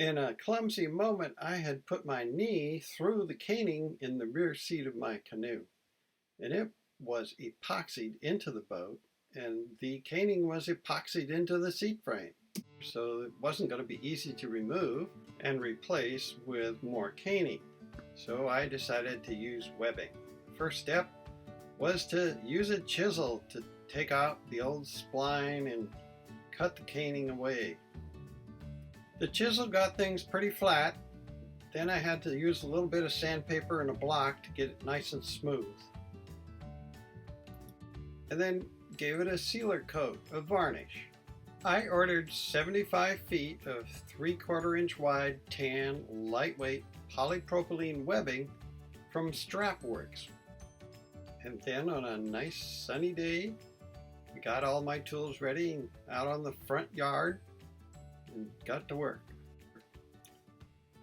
In a clumsy moment, I had put my knee through the caning in the rear seat of my canoe, and it was epoxied into the boat, and the caning was epoxied into the seat frame. So it wasn't going to be easy to remove and replace with more caning. So I decided to use webbing. First step was to use a chisel to take out the old spline and cut the caning away. The chisel got things pretty flat. Then I had to use a little bit of sandpaper and a block to get it nice and smooth. And then gave it a sealer coat of varnish. I ordered 75 feet of 3/4 inch wide tan lightweight polypropylene webbing from Strapworks. And then on a nice sunny day, I got all my tools ready and out on the front yard and got to work.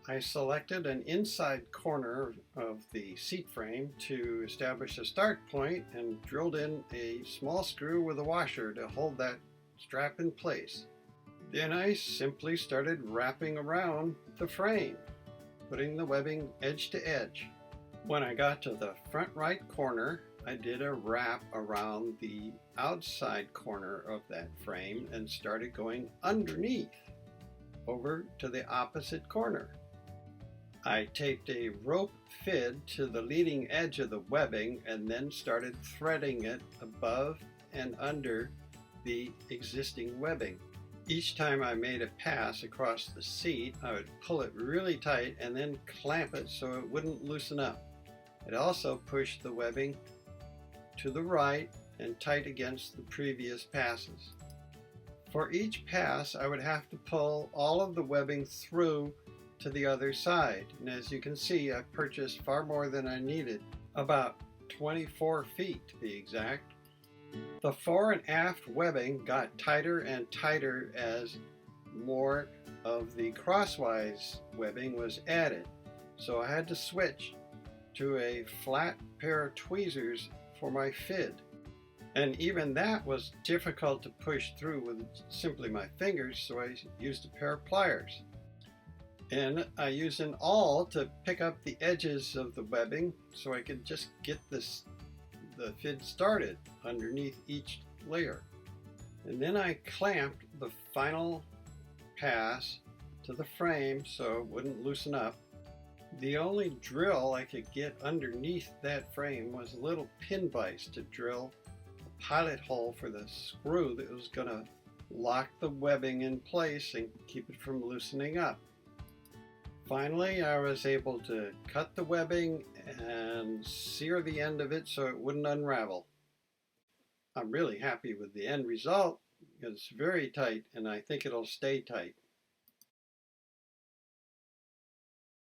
I selected an inside corner of the seat frame to establish a start point and drilled in a small screw with a washer to hold that strap in place. Then I simply started wrapping around the frame, putting the webbing edge to edge. When I got to the front right corner, I did a wrap around the outside corner of that frame and started going underneath over to the opposite corner. I taped a rope fid to the leading edge of the webbing and then started threading it above and under the existing webbing. Each time I made a pass across the seat, I would pull it really tight and then clamp it so it wouldn't loosen up. It also pushed the webbing to the right and tight against the previous passes. For each pass, I would have to pull all of the webbing through to the other side. And as you can see, I purchased far more than I needed, about 24 feet to be exact. The fore and aft webbing got tighter and tighter as more of the crosswise webbing was added. So I had to switch to a flat pair of tweezers for my fid. And even that was difficult to push through with simply my fingers, so I used a pair of pliers. And I used an awl to pick up the edges of the webbing so I could just get the fid started underneath each layer. And then I clamped the final pass to the frame so it wouldn't loosen up. The only drill I could get underneath that frame was a little pin vise to drill a pilot hole for the screw that was going to lock the webbing in place and keep it from loosening up. Finally, I was able to cut the webbing and sear the end of it so it wouldn't unravel. I'm really happy with the end result. It's very tight and I think it'll stay tight.